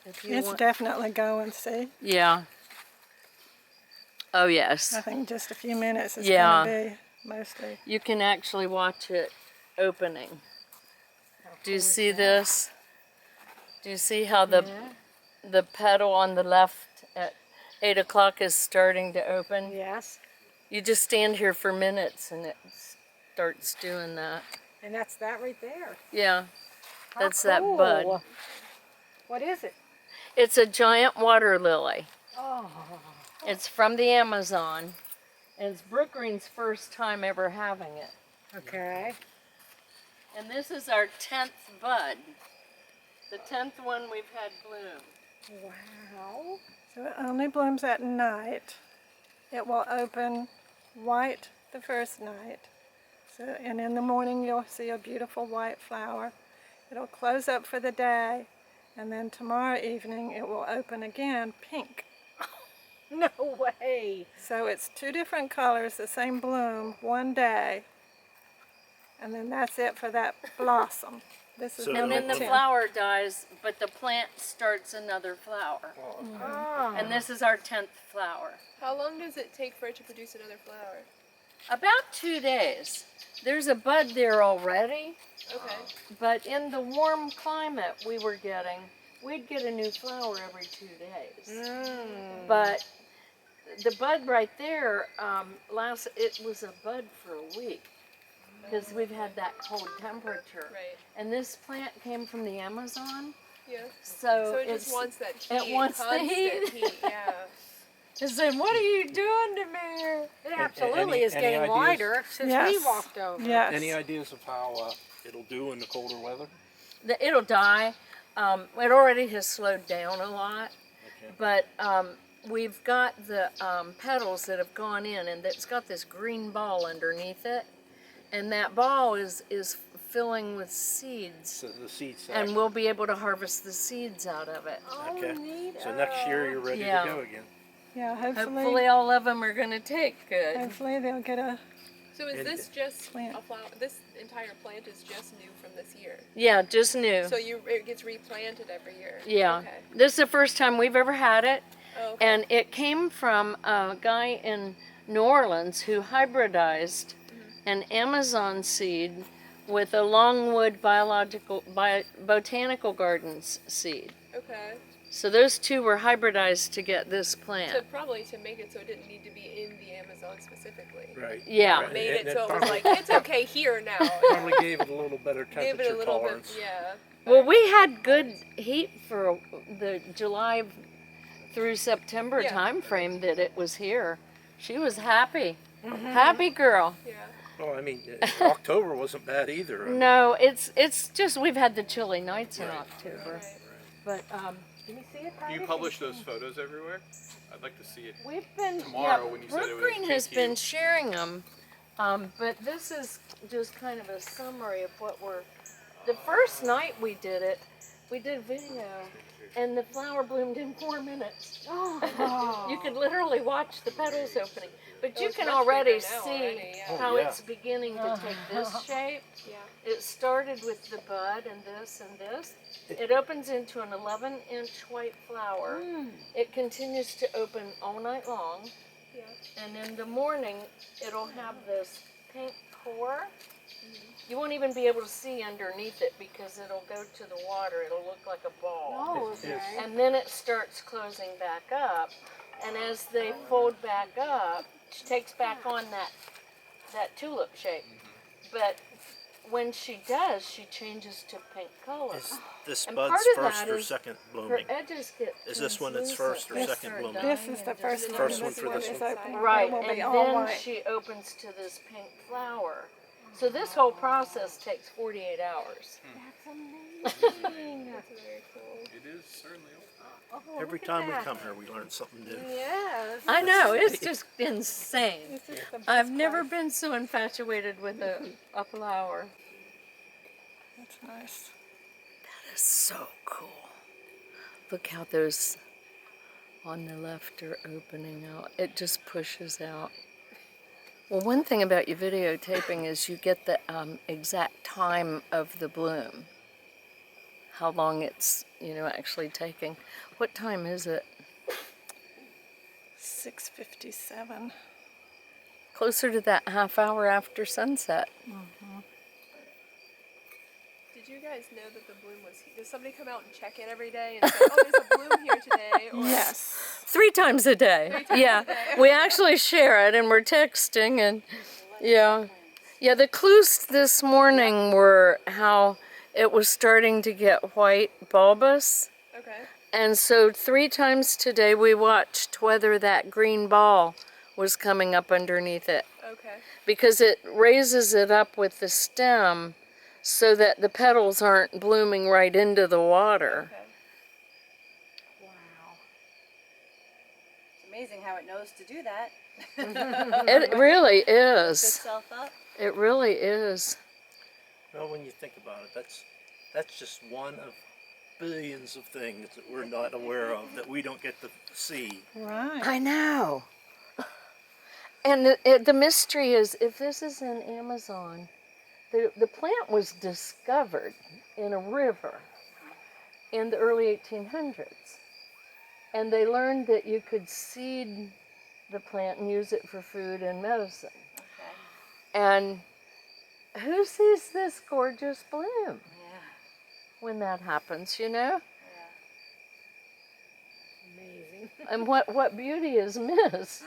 if you It's want. definitely going, see? Yeah. Oh, yes. I think just a few minutes is Yeah. going to be mostly. You can actually watch it opening. Do you cool is see that? this? Do you see how the petal on the left at 8 o'clock is starting to open? Yes. You just stand here for minutes and it starts doing that. And that's that right there. Yeah, How that's that bud. cool. What is it? It's a giant water lily. Oh. It's from the Amazon. And it's Brookgreen's first time ever having it. Okay. And this is our 10th bud. The 10th one we've had bloom. Wow. So it only blooms at night. It will open white the first night. So, and in the morning you'll see a beautiful white flower. It'll close up for the day, and then tomorrow evening it will open again pink. No way. So it's two different colors, the same bloom, one day, and then that's it for that blossom. This is So And then the 10. flower dies, but the plant starts another flower. Oh. And this is our 10th flower. How long does it take for it to produce another flower? About 2 days. There's a bud there already, Okay. but in the warm climate we were getting, we'd get a new flower every 2 days. But the bud right there, it was a bud for a week because we've had that cold temperature. Right. And this plant came from the Amazon, Yeah. so, So it just wants that heat. it wants the constant heat. Yeah. It said, "What are you doing to me here?" It absolutely is any getting ideas? lighter since we Yes. walked over. Yes. Any ideas of how it'll do in the colder weather? It'll die. It already has slowed down a lot, Okay. but we've got the petals that have gone in, and it's got this green ball underneath it, and that ball is filling with seeds, So the seed sack. and we'll be able to harvest the seeds out of it. Okay. neat. So next year you're ready Yeah. to go again. Yeah, Hopefully all of them are going to take good. hopefully they'll get a So is And- this just Plant. a flower? This entire plant is just new from this year. Yeah, just new. So it gets replanted every year. Yeah. Okay. This is the first time we've ever had it. Oh, okay. And it came from a guy in New Orleans who hybridized an Amazon seed with a Longwood botanical gardens seed. Okay. So those two were hybridized to get this So plant. probably to make it so it didn't need to be in the Amazon specifically. Right. Yeah. Right. Made And it so it was probably- like it's okay here now. Probably gave it a little better temperature Gave it a little tolerance. bit. Yeah. Well, we had good heat for the July through September Yeah. time frame that it was here. She was happy. Happy girl. Yeah. Well, I mean, October wasn't bad either. I mean, No, it's just we've had the chilly nights in Right. October. Right. But Can you see it? Do you publish those photos everywhere? I'd like to see it. we've been Tomorrow when you said it was Brookgreen has pink hue. been sharing them, but this is just kind of a summary of what we're. The first night we did it, we did video, and the flower bloomed in 4 minutes. You could literally watch the petals opening, but you it's can much already bigger now see already, yeah. how yeah. it's beginning to take this shape. Yeah. It started with the bud and this and this. It opens into an 11-inch white flower. It continues to open all night long. Yeah. And in the morning, it'll have this pink core. You won't even be able to see underneath it because it'll go to the water. It'll look like a ball. Oh, It's- okay. And then it starts closing back up. And as they fold back up, she takes back on that tulip shape. But when she does, she changes to pink color. Is this And bud's part of first that or is second Her blooming? edges get Is this one that's translucent. first or They second start blooming? dying This is the and first just- one. First one This for one this is one. opening. Right, It will and be all then white. she opens to this pink flower. So this whole process takes 48 hours. That's amazing. That's very cool. It is certainly. Oh, Every look at time we that. come here, we learn something new. Yes. I know, it's just insane. This is the I've best never part. been so infatuated with a flower. That's nice. That is so cool. Look how those on the left are opening out. It just pushes out. Well, one thing about your videotaping is you get the exact time of the bloom. how long it's, actually taking. What time is it? 6:57. Closer to that half hour after sunset. Did you guys know that the bloom was here? Does somebody come out and check in every day and say, oh, there's a bloom here today? Or Yes. 3 times a day. Yeah. We actually share it and we're texting and yeah. Yeah, the clues this morning were how it was starting to get white bulbous. Okay. And so 3 times today we watched whether that green ball was coming up underneath it. Okay. Because it raises it up with the stem so that the petals aren't blooming right into the water. Okay. Wow. It's amazing how it knows to do that. It really Picks is. itself up. It really is. Well, when you think about it, that's just one of billions of things that we're not aware of, that we don't get to see. Right. I know. And the mystery is, if this is in Amazon, the plant was discovered in a river in the early 1800s. And they learned that you could seed the plant and use it for food and medicine. Okay. And who sees this gorgeous bloom Yeah. when that happens, Yeah. Amazing. And what beauty is missed.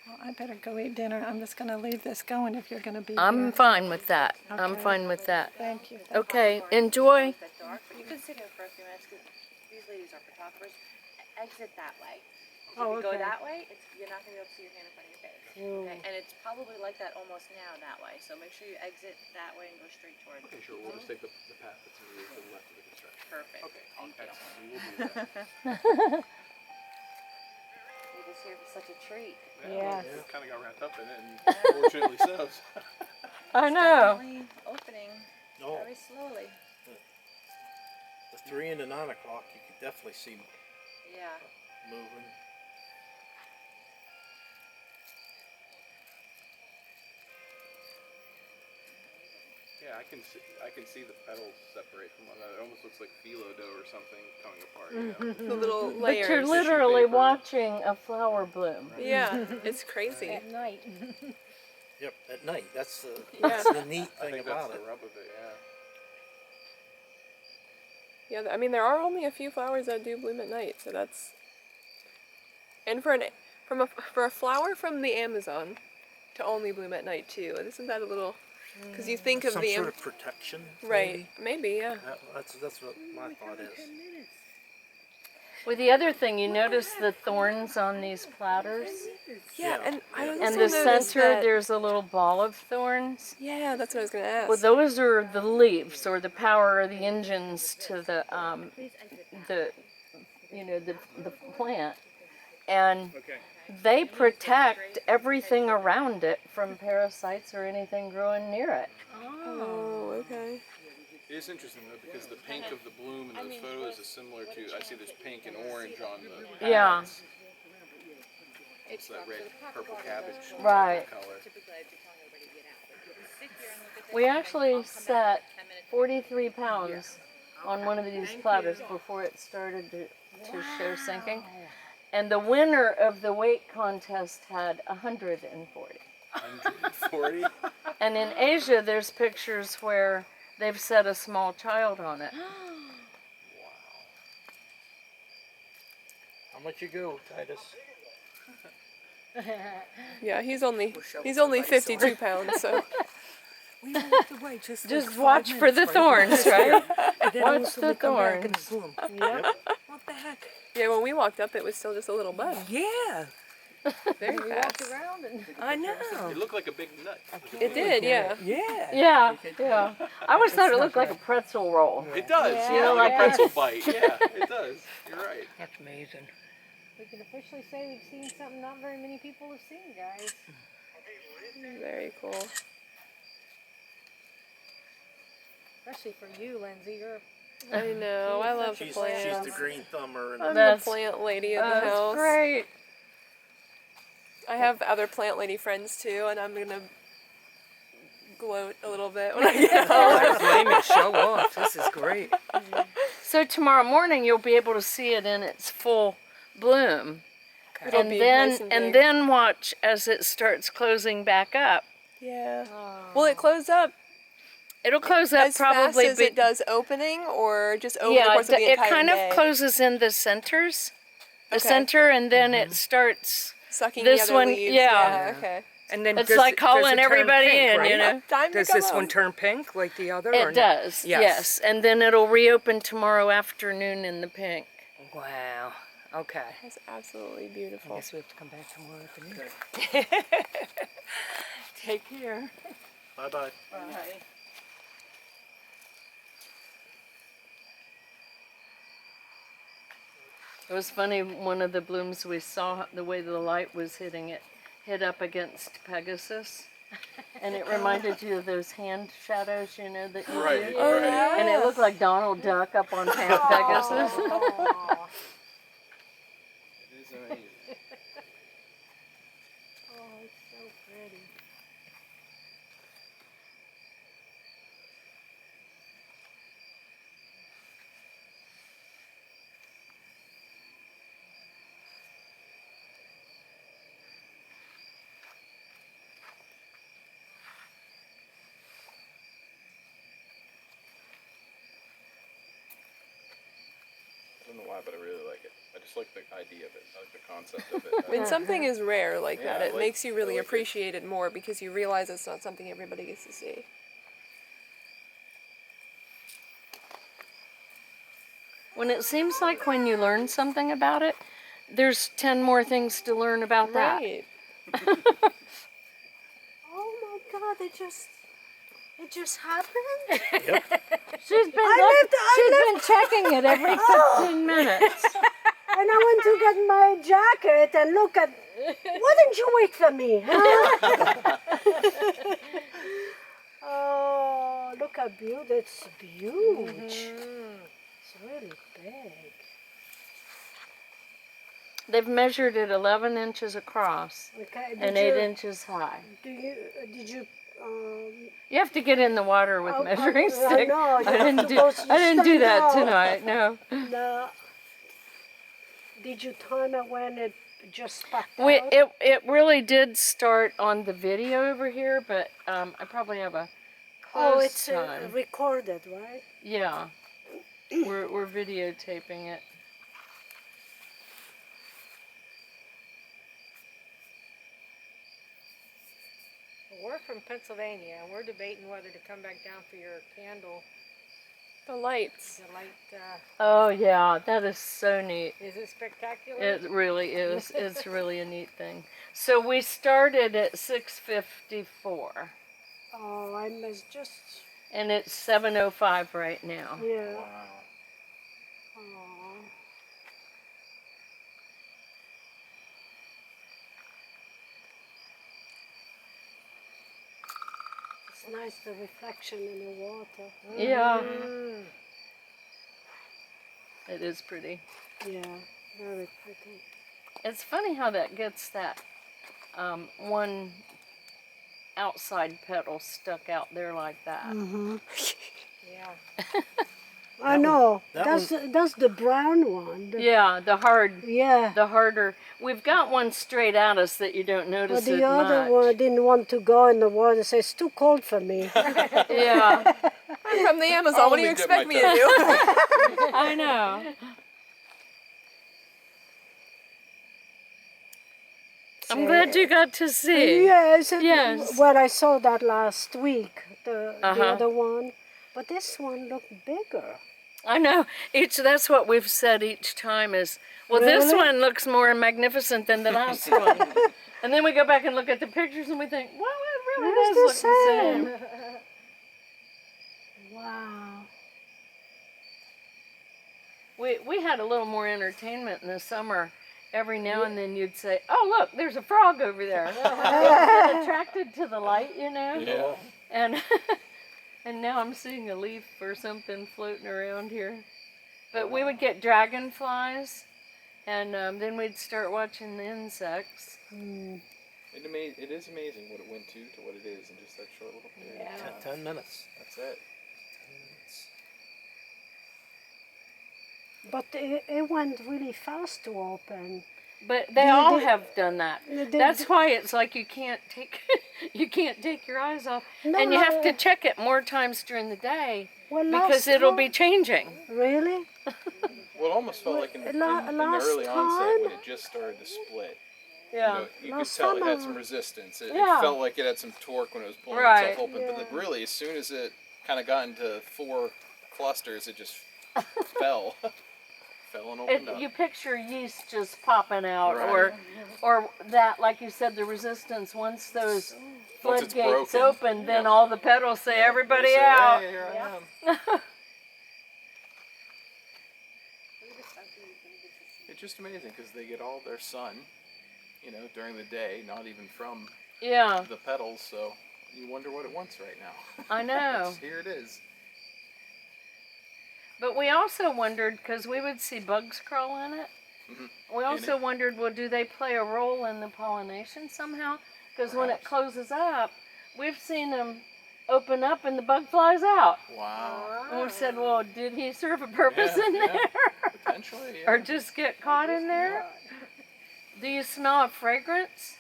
Well, I better go eat dinner. I'm just going to leave this going if you're going to be I'm here. fine with that. I'm Okay. fine with that. Thank you. Okay, enjoy. It's a bit dark, but you can sit here for a few minutes because these ladies are photographers. Exit that way. If you go that way, you're not going to be able to see your hand in front of your face. Okay? And it's probably like that almost now that way. So make sure you exit that way and go straight towards. Okay, sure. We'll just take the path that's immediately to the left of the construction. Perfect. Okay, Thank you. excellent. We will do that. You're just here for such a treat. Yes. We kind of got wrapped up in it, and fortunately so. I know. Definitely opening No, very slowly. the 3 and the 9 o'clock, you could definitely see Yeah. moving. Yeah, I can see the petals separate from one another. It almost looks like phyllo dough or something coming apart. You know? The little But layers. you're literally watching a flower bloom. Yeah, it's crazy. At night. Yep, at night. That's the neat I thing think that's about the it. rub of it. Yeah. Yeah, I mean there are only a few flowers that do bloom at night, so that's. And for a flower from the Amazon to only bloom at night too, isn't that a little? Because you think of Some the sort of protection. right, maybe yeah. That's what my thought is. Well, the other thing, you notice the thorns on these platters? Yeah, Yeah. and I also And the noticed center, that, there's a little ball of thorns. yeah, that's what I was gonna ask. Well, those are the leaves or the power of the engines to the plant. And they protect everything around it from parasites or anything growing near it. Oh, okay. It is interesting though because the pink of the bloom in those photos is similar to. I see there's pink and orange on the. Yeah. pads. It's that red, purple cabbage Right. color. We actually set 43 pounds on one of these platters before it started to show sinking. And the winner of the weight contest had 140. 140. And in Asia, there's pictures where they've set a small child on it. How much you go, Titus? Yeah, he's only 52 pounds, so We walked away just Just watch for the thorns, right? Watch the thorns. Yep. What the heck? yeah. When we walked up, it was still just a little bud. Yeah. Very fast. Around and I know. It looked like a big nut. It did, yeah. yeah. Yeah. I always thought it looked like a pretzel roll. It does. Yeah. Yeah, like a Yeah. pretzel bite. Yeah, it does. You're right. That's amazing. We can officially say we've seen something not very many people have seen, guys. Very cool. Especially for you, Lindsay. You're I know. I love She's plants. the green thumber. And I'm That's- the plant lady of the That's house. great. I have other plant lady friends too, and I'm gonna gloat a little bit when I get home. I blame it. Show off. This is great. So tomorrow morning you'll be able to see it in its full bloom. It'll be nice and big. then watch as it starts closing back up. Yeah. Will it close up It'll close up as probably. fast as it does opening, or just over the course of the it entire kind day? of closes in the centers, Okay. center, and then it starts. Sucking this the other one, leaves. yeah. Okay. And then It's does like it- does calling it turn everybody pink, in, right? you know. Time to Does come this one home. turn pink like the other? or It no? does, yes, and then it'll reopen tomorrow afternoon in the pink. Wow. Okay. That's absolutely I beautiful. guess we have to come back tomorrow afternoon. Take care. Bye-bye. It was funny, one of the blooms we saw, the way the light was hitting it, hit up against Pegasus. And it reminded you of those hand shadows, you know, that you Right, do. right. And it looked like Donald Duck up on Pegasus. It is amazing. Oh, it's so pretty. I don't know why, but I really like it. I just like the idea of it. I like the concept of it. When something is rare like Yeah, that, I it like- makes you really I like it. appreciate it more because you realize it's not something everybody gets to see. When it seems like when you learn something about it, there's 10 more things to learn about that. Right. Oh my God! It just happened. She's been checking it every 15 minutes. And I went to get my jacket and look at. Why didn't you wait for me? Huh? Oh, look how beautiful! It's huge. It's really big. They've measured it 11 inches across Okay. and 8 inches high. Did you? You have to get in the water with measuring stick. know, you have to I go didn't do stand that out. tonight. No. No. Did you time it when it just sparked We out? it really did start on the video over here, but I probably have a close Oh, it's time. recorded, right? Yeah. We're videotaping it. We're from Pennsylvania, and we're debating whether to come back down for your candle. The lights. The light, Oh yeah, that is so neat. is it spectacular? It really is. It's really a neat thing. So we started at 6:54, Oh, I must just, and it's 7:05 right now. yeah. Wow. Oh. It's nice, the reflection in the water. Yeah, Mm. it is pretty. Yeah, very pretty. It's funny how that gets that one outside petal stuck out there like that. Mm-hmm. Yeah. I know. that That's the brown one. Yeah, the Yeah. harder. We've got one straight at us that you don't But notice the it other much. one didn't want to go in the water. Says it's too cold for me. Yeah, I'm from the Amazon. What do you only dip my expect me to do? I know. I'm glad you got to see. Yes. Yes. Well, I saw that last week. The Uh-huh. other one, but this one looked bigger. I know. That's what we've said each time is, well, this Really? one looks more magnificent than the last one. And then we go back and look at the pictures and we think, well, it really It's does the look the same. Wow. We had a little more entertainment in the summer. Every now and then you'd say, oh, look, there's a frog over there. Get attracted to the light, you know? Yeah. And and now I'm seeing a leaf or something floating around here. But we would get dragonflies, and then we'd start watching the insects. It is amazing what it went to what it is in just that short little period. Yeah. of time. 10 minutes. That's it. 10 minutes. But it went really fast to open. But they all they- have done that. they- That's why it's like you can't take you can't take your eyes off, No, and you have to no. check it more times during the day Well, because last it'll be time- changing. Really? Well, it almost felt like in the last early onset when time- it just started to split. Yeah. You could Last tell it time had I- some resistance. It Yeah. felt like it had some torque when it was pulling Right. itself open. But really, as soon as it kind of got into 4 clusters, it just fell. Fell and opened up. You picture yeast just popping out, Right. or that, like you said, the resistance. Once those Once it's floodgates broken, open, then yeah. all the petals say, Yeah, "Everybody they say, out." Hey, here I am. It's just amazing because they get all their sun, during the day, not even from Yeah, the petals. So you wonder what it wants right now. I know. Here it is. But we also wondered, because we would see bugs crawl in it. Mhm. We also wondered, well, do they play a role in the pollination somehow? Because when it Perhaps. closes up, we've seen them open up and the bug flies out. Wow. And we said, well, did he serve a purpose in Yeah. there? Potentially, yeah. Or just get caught in there? Do you smell a fragrance?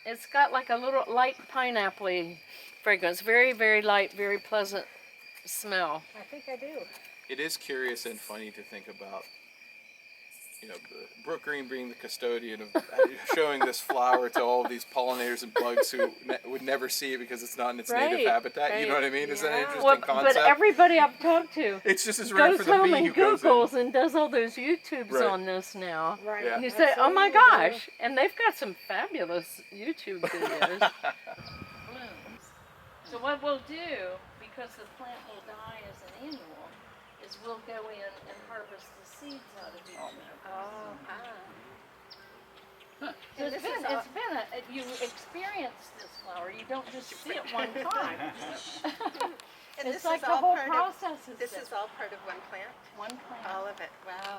It's got like a little light pineapple-y fragrance. Very, very light, very pleasant smell. I think I do. It is curious and funny to think about, Brookgreen being the custodian of showing this flower to all of these pollinators and bugs who would never see it because it's not in its Right, native habitat. You know right. what I mean? Is that an interesting Well, concept? but everybody I've talked to It's just as rare goes for the home bee and who goes in. Googles and does all those YouTubes Right. on this now. Right. Yeah. And you say, oh my Absolutely. gosh. And they've got some fabulous YouTube videos. Blooms. So what we'll do, because the plant will die as an annual, is we'll go in and harvest the seeds out of each one. So it's been you experience this flower. You don't just see it one time. And It's this like is the all whole part process is This different. is all part of one plant? One plant. All of it. Wow.